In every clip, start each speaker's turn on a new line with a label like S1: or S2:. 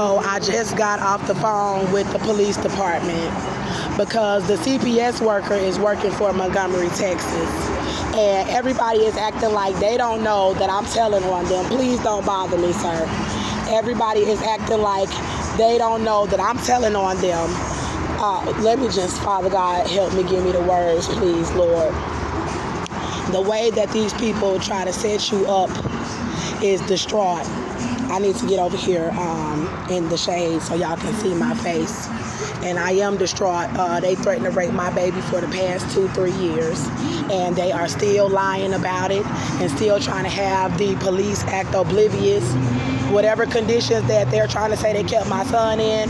S1: So I just got off the phone with the police department because the CPS worker is working for Montgomery, Texas. And everybody is acting like they don't know that I'm telling on them. Please don't bother me, sir. Everybody is acting like they don't know that I'm telling on them. Let me just, Father God, help me, give me the words, please, Lord. The way that these people try to set you up is distraught. I need to get over here in the shade so y'all can see my face. And I am distraught. They threatened to rape my baby for the past 2-3 years. And they are still lying about it and still trying to have the police act oblivious. Whatever conditions that they're trying to say they kept my son in,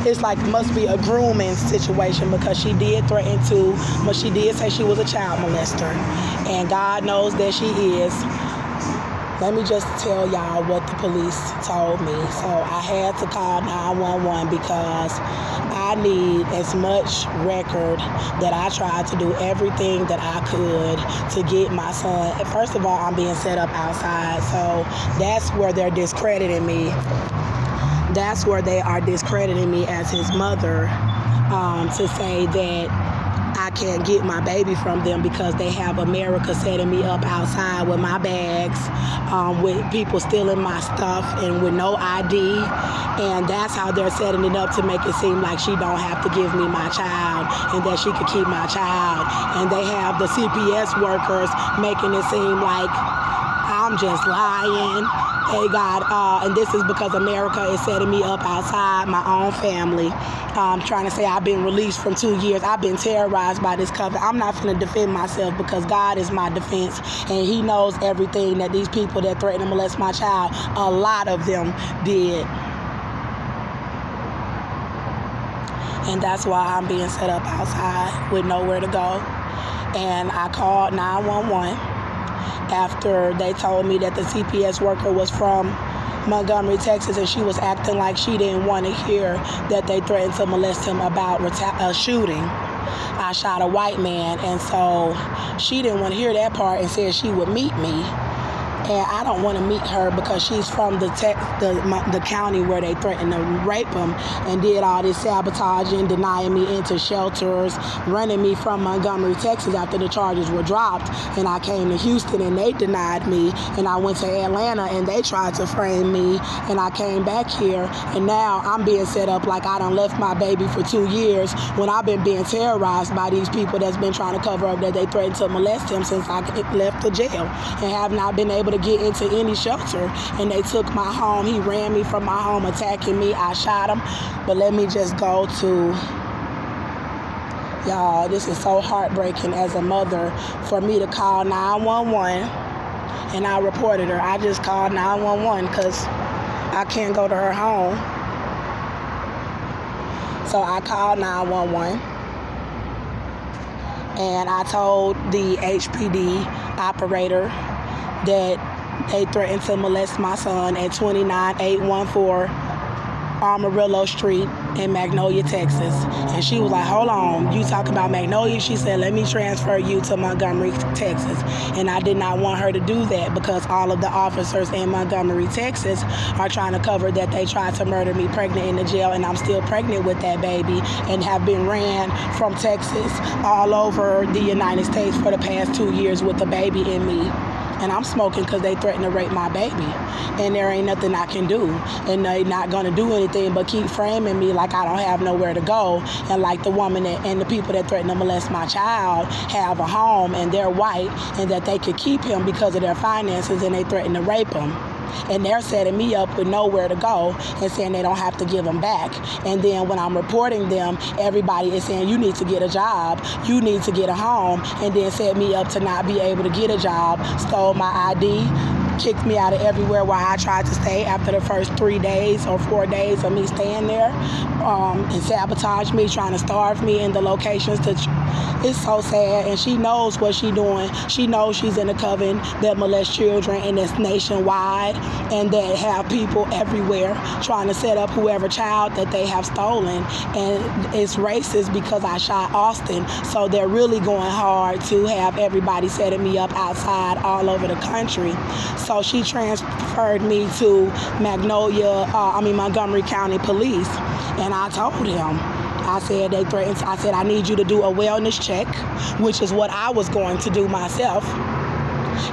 S1: it's like must be a grooming situation because she did threaten to, but she did say she was a child molester. And God knows that she is. Let me just tell y'all what the police told me. So I had to call 911 because I need as much record that I tried to do everything that I could to get my son. First of all, I'm being set up outside, so that's where they're discrediting me. That's where they are discrediting me as his mother, to say that I can't get my baby from them because they have America setting me up outside with my bags, with people stealing my stuff and with no ID. And that's how they're setting it up to make it seem like she don't have to give me my child and that she could keep my child. And they have the CPS workers making it seem like I'm just lying. They got, and this is because America is setting me up outside my own family. Trying to say I've been released from 2 years. I've been terrorized by this covenant. I'm not going to defend myself because God is my defense. And he knows everything that these people that threaten to molest my child, a lot of them did. And that's why I'm being set up outside with nowhere to go. And I called 911 after they told me that the CPS worker was from Montgomery, Texas, and she was acting like she didn't want to hear that they threatened to molest him about a shooting. I shot a white man, and so she didn't want to hear that part and said she would meet me. And I don't want to meet her because she's from the county where they threatened to rape him and did all this sabotaging, denying me into shelters, running me from Montgomery, Texas after the charges were dropped. And I came to Houston and they denied me. And I went to Atlanta and they tried to frame me. And I came back here and now I'm being set up like I done left my baby for 2 years when I've been being terrorized by these people that's been trying to cover up that they threatened to molest him since I left the jail and have not been able to get into any shelter. And they took my home. He ran me from my home, attacking me. I shot him. But let me just go to, y'all, this is so heartbreaking as a mother for me to call 911 and I reported her. I just called 911 because I can't go to her home. So I called 911 and I told the HPD operator that they threatened to molest my son at 29814 Amarillo Street in Magnolia, Texas. And she was like, hold on, you talking about Magnolia? She said, let me transfer you to Montgomery, Texas. And I did not want her to do that because all of the officers in Montgomery, Texas are trying to cover that they tried to murder me pregnant in the jail, and I'm still pregnant with that baby and have been ran from Texas all over the United States for the past 2 years with the baby in me. And I'm smoking because they threatened to rape my baby. And there ain't nothing I can do. And they not going to do anything but keep framing me like I don't have nowhere to go. And like the woman and the people that threatened to molest my child have a home and they're white and that they could keep him because of their finances and they threatened to rape him. And they're setting me up with nowhere to go and saying they don't have to give them back. And then when I'm reporting them, everybody is saying, you need to get a job, you need to get a home, and then set me up to not be able to get a job, stole my ID, kicked me out of everywhere where I tried to stay after the first 3 days or 4 days of me staying there, and sabotaged me, trying to starve me in the locations. It's so sad, and she knows what she's doing. She knows she's in a coven that molests children, and it's nationwide, and that have people everywhere trying to set up whoever child that they have stolen. And it's racist because I shot Austin, so they're really going hard to have everybody setting me up outside all over the country. So she transferred me to Montgomery County Police. And I told him, I said, I need you to do a wellness check, which is what I was going to do myself.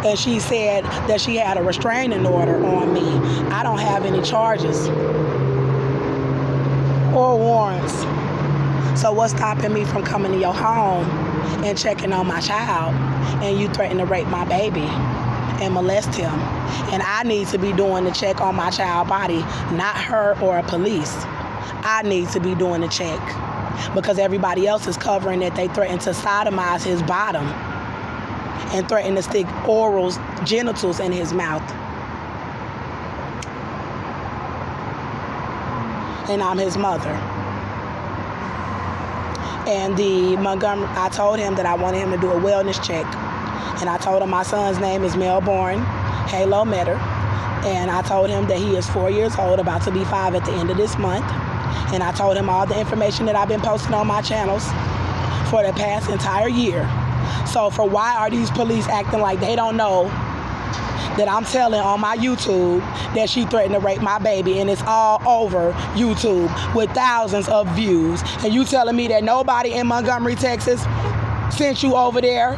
S1: And she said that she had a restraining order on me. I don't have any charges or warrants. So what's stopping me from coming to your home and checking on my child, and you threaten to rape my baby and molest him? And I need to be doing the check on my child's body, not her or police. I need to be doing the check because everybody else is covering that they threatened to sodomize his bottom and threatened to stick oral genitals in his mouth. And I'm his mother. And I told him that I wanted him to do a wellness check. And I told him my son's name is Melbourne Halo Metter. And I told him that he is 4 years old, about to be 5 at the end of this month. And I told him all the information that I've been posting on my channels for the past entire year. So why are these police acting like they don't know that I'm telling on my YouTube that she threatened to rape my baby, and it's all over YouTube with thousands of views, and you telling me that nobody in Montgomery, Texas sent you over there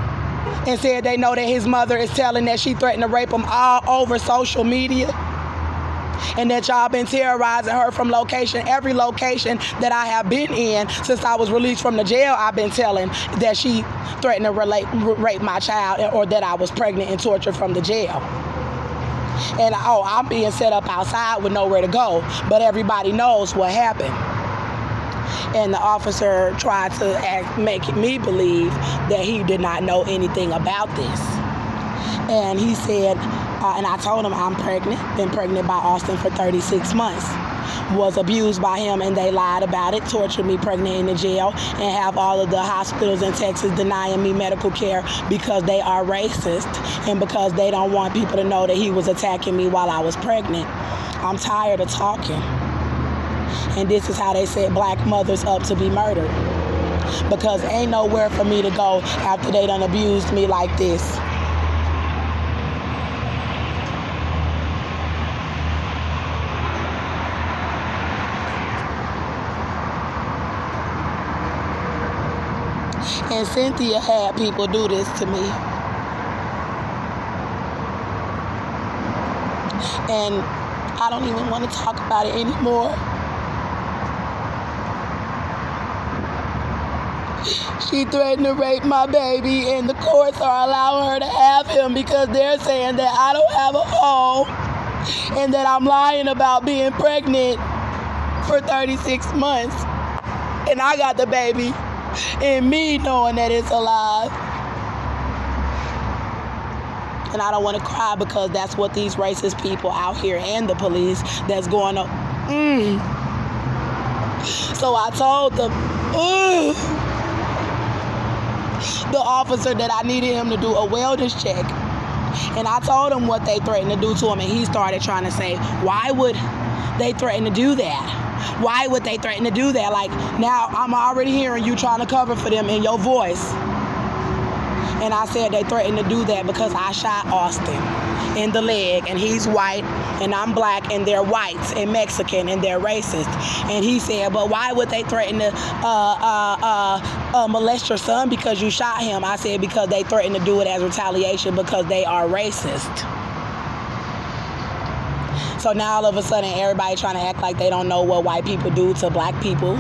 S1: and said they know that his mother is telling that she threatened to rape him all over social media, and that y'all been terrorizing her from every location that I have been in since I was released from the jail. I've been telling that she threatened to rape my child, or that I was pregnant and tortured from the jail. And I'm being set up outside with nowhere to go, but everybody knows what happened. And the officer tried to make me believe that he did not know anything about this. And he said, and I told him I'm pregnant, been pregnant by Austin for 36 months. Was abused by him, and they lied about it, tortured me pregnant in the jail, and have all of the hospitals in Texas denying me medical care because they are racist and because they don't want people to know that he was attacking me while I was pregnant. I'm tired of talking. And this is how they set black mothers up to be murdered, because ain't nowhere for me to go after they done abused me like this. And Cynthia had people do this to me. And I don't even want to talk about it anymore. She threatened to rape my baby, and the courts are allowing her to have him because they're saying that I don't have a home and that I'm lying about being pregnant for 36 months. And I got the baby, and me knowing that it's alive. And I don't want to cry because that's what these racist people out here and the police that's going on. So I told the officer that I needed him to do a wellness check. And I told him what they threatened to do to him, and he started trying to say, why would they threaten to do that? Why would they threaten to do that? Like, now I'm already hearing you trying to cover for them in your voice. And I said they threatened to do that because I shot Austin in the leg, and he's white, and I'm black, and they're whites and Mexican, and they're racist. And he said, but why would they threaten to molest your son because you shot him? I said, because they threatened to do it as retaliation because they are racist. So now all of a sudden everybody trying to act like they don't know what white people do to black people.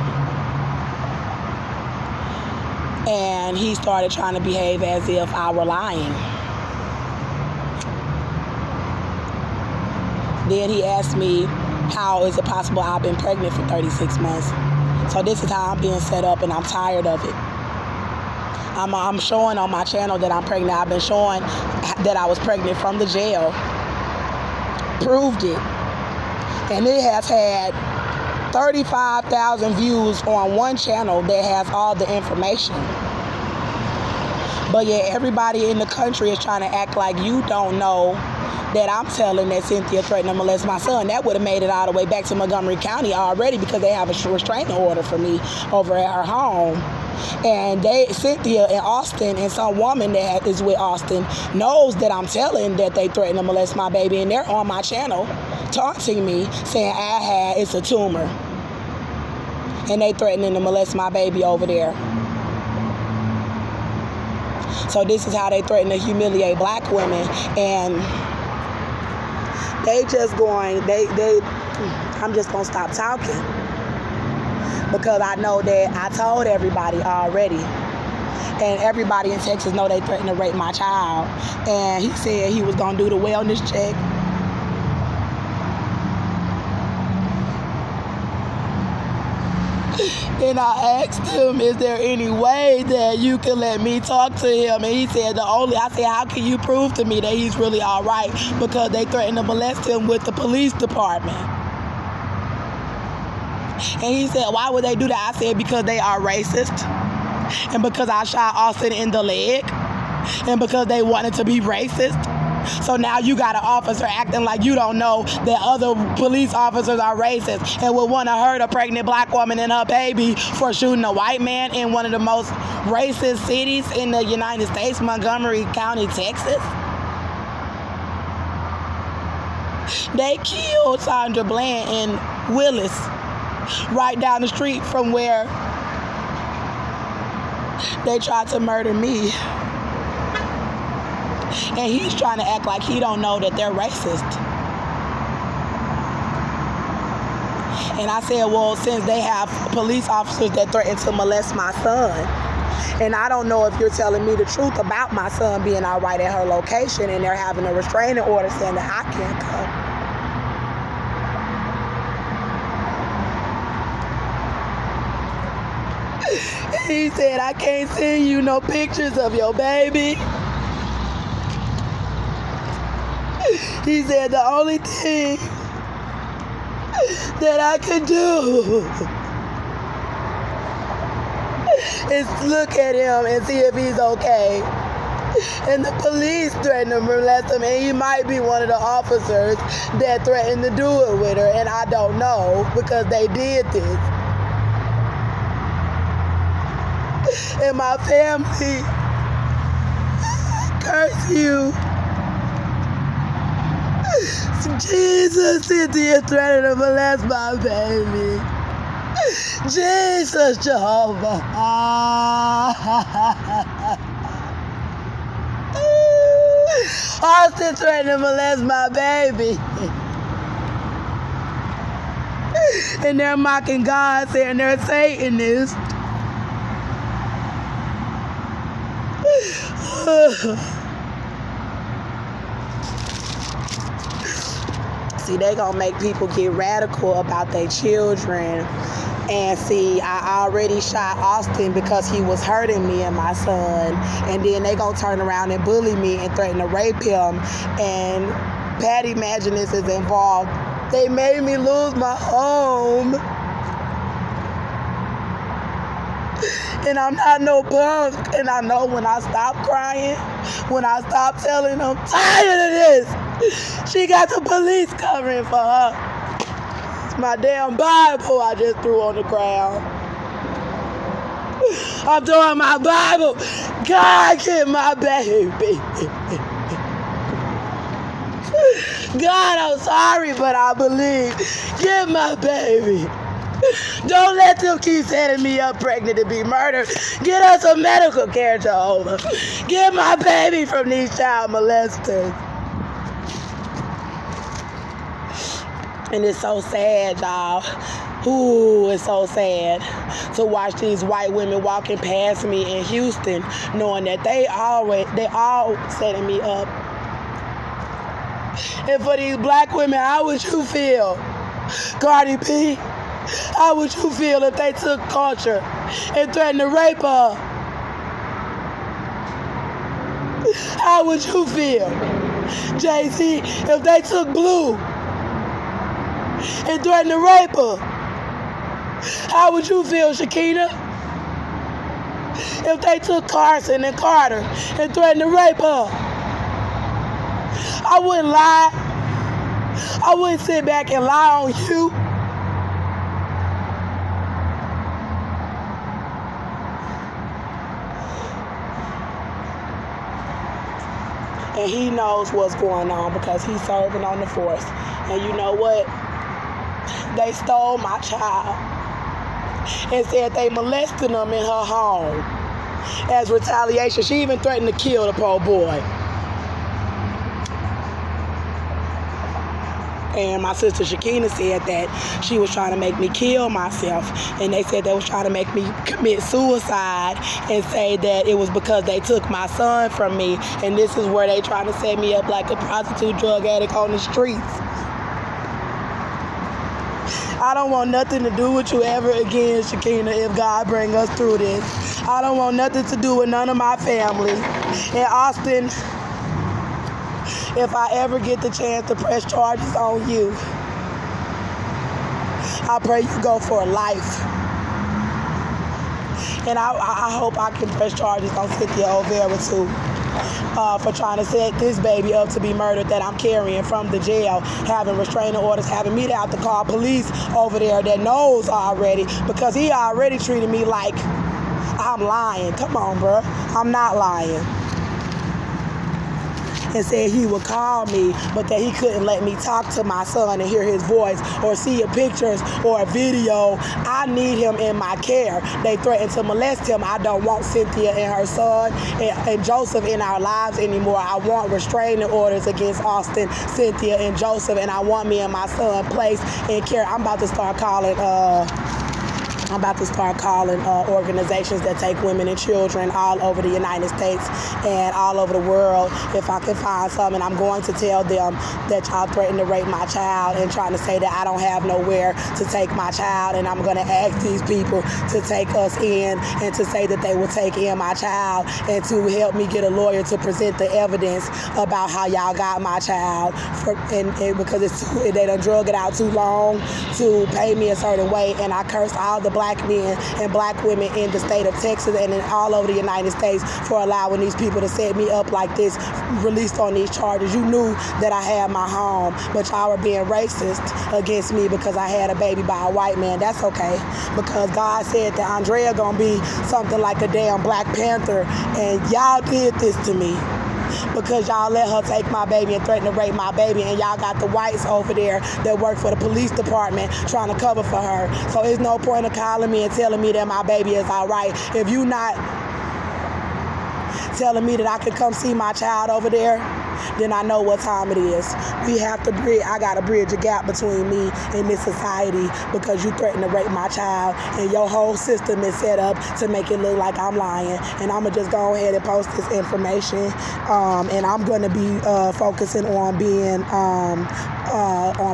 S1: And he started trying to behave as if I were lying. Then he asked me, how is it possible I've been pregnant for 36 months? So this is how I'm being set up, and I'm tired of it. I'm showing on my channel that I'm pregnant. I've been showing that I was pregnant from the jail. Proved it. And it has had 35,000 views on one channel that has all the information. But yet everybody in the country is trying to act like you don't know that I'm telling that Cynthia threatened to molest my son. That would have made it all the way back to Montgomery County already because they have a restraining order for me over at her home. And Cynthia and Austin and some woman that is with Austin knows that I'm telling that they threatened to molest my baby, and they're on my channel taunting me, saying it's a tumor. And they threatening to molest my baby over there. So this is how they threaten to humiliate black women. And they just going, I'm just going to stop talking. Because I know that I told everybody already. And everybody in Texas know they threatened to rape my child. And he said he was going to do the wellness check. And I asked him, is there any way that you can let me talk to him? And he said, I said, how can you prove to me that he's really all right? Because they threatened to molest him with the police department. And he said, why would they do that? I said, because they are racist. And because I shot Austin in the leg. And because they wanted to be racist. So now you got an officer acting like you don't know that other police officers are racist and would want to hurt a pregnant black woman and her baby for shooting a white man in one of the most racist cities in the United States, Montgomery County, Texas. They killed Sandra Bland in Willis, right down the street from where they tried to murder me. And he's trying to act like he don't know that they're racist. And I said, well, since they have police officers that threaten to molest my son, and I don't know if you're telling me the truth about my son being all right at her location, and they're having a restraining order saying that I can't come. He said, I can't send you no pictures of your baby. He said the only thing that I could do is look at him and see if he's okay. And the police threatened to molest him, and he might be one of the officers that threatened to do it with her, and I don't know because they did this. And my family, curse you. Jesus, Cynthia threatened to molest my baby. Jesus, Jehovah. Austin threatened to molest my baby. And they're mocking God, saying they're Satanists. See, they gonna make people get radical about their children. And see, I already shot Austin because he was hurting me and my son. And then they gonna turn around and bully me and threaten to rape him. And Patty Imaginist is involved. They made me lose my home. And I'm not no punk. And I know when I stop crying, when I stop telling them, I'm tired of this. She got the police covering for her. It's my damn Bible I just threw on the ground. I'm throwing my Bible. God, get my baby. God, I'm sorry, but I believe. Get my baby. Don't let them keep setting me up pregnant to be murdered. Get us a medical care, Jehovah. Get my baby from these child molesters. And it's so sad, y'all. Ooh, it's so sad to watch these white women walking past me in Houston, knowing that they all setting me up. And for these black women, how would you feel? Cardi B, how would you feel if they took Culture and threatened to rape her? How would you feel? Jay-Z, if they took Blue and threatened to rape her? How would you feel, Shakina? If they took Carson and Carter and threatened to rape her? I wouldn't lie. I wouldn't sit back and lie on you. and he knows what's going on because he's serving on the force. And you know what? They stole my child and said they molested him in her home as retaliation. She even threatened to kill the poor boy. And my sister Shakina said that she was trying to make me kill myself, and they said they was trying to make me commit suicide and say that it was because they took my son from me, and this is where they trying to set me up like a prostitute, drug addict on the streets. I don't want nothing to do with you ever again, Shakina, if God bring us through this. I don't want nothing to do with none of my family. In Austin, if I ever get the chance to press charges on you, I pray you go for life. And I hope I can press charges on Cynthia Olvera too, for trying to set this baby up to be murdered that I'm carrying from the jail, having restraining orders, having me to have to call police over there that knows already, because he already treated me like I'm lying. Come on, bro. I'm not lying. And said he would call me, but that he couldn't let me talk to my son and hear his voice or see pictures or a video. I need him in my care. They threatened to molest him. I don't want Cynthia and her son and Joseph in our lives anymore. I want restraining orders against Austin, Cynthia, and Joseph, and I want me and my son placed in care. I'm about to start calling organizations that take women and children all over the United States and all over the world if I can find some. And I'm going to tell them that y'all threatened to rape my child and trying to say that I don't have nowhere to take my child. And I'm going to ask these people to take us in and to say that they will take in my child and to help me get a lawyer to present the evidence about how y'all got my child. Because they done drug it out too long to pay me a certain way. And I curse all the black men and black women in the state of Texas and in all over the United States for allowing these people to set me up like this, released on these charges. You knew that I had my home, but y'all were being racist against me because I had a baby by a white man. That's okay, because God said that Andrea gonna be something like a damn Black Panther, and y'all did this to me because y'all let her take my baby and threaten to rape my baby, and y'all got the whites over there that work for the police department trying to cover for her. So there's no point of calling me and telling me that my baby is all right if you not telling me that I could come see my child over there. Then I know what time it is. I gotta bridge a gap between me and this society because you threatened to rape my child and your whole system is set up to make it look like I'm lying. And I'm gonna just go ahead and post this information. And I'm gonna be focusing on being on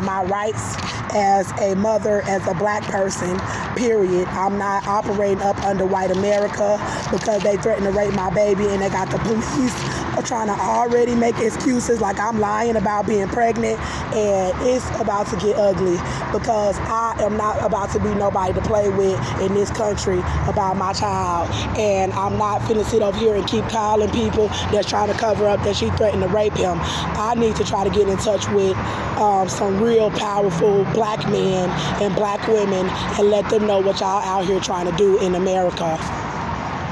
S1: my rights as a mother, as a black person, period. I'm not operating up under white America because they threatened to rape my baby and they got the police trying to already make excuses like I'm lying about being pregnant, and it's about to get ugly because I am not about to be nobody to play with in this country about my child. And I'm not finna sit over here and keep calling people that's trying to cover up that she threatened to rape him. I need to try to get in touch with some real powerful black men and black women and let them know what y'all out here trying to do in America.